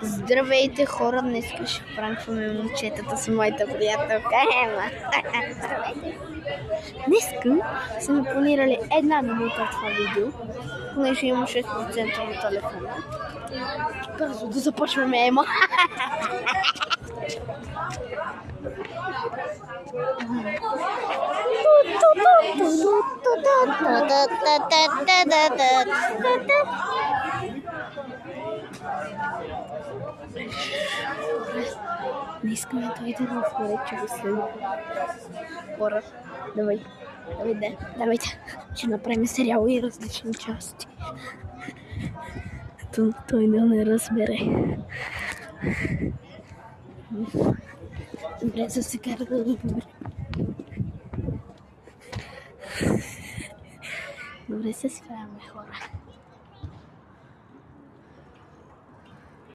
Здравейте, хора! Днес ще пранкваме момчетата с моята приятелка Ема. Здравейте! Днеска сме планирали 1 минута от това видео, понеже има 6% на телефона. Бързо да започваме, Ема! Не искаме той да ни отвори, че го следва. Хора, давайте. Ще направим сериал и различни части. Той да не разбере. Добре, за сега да добре. Добре, се справяме, хора.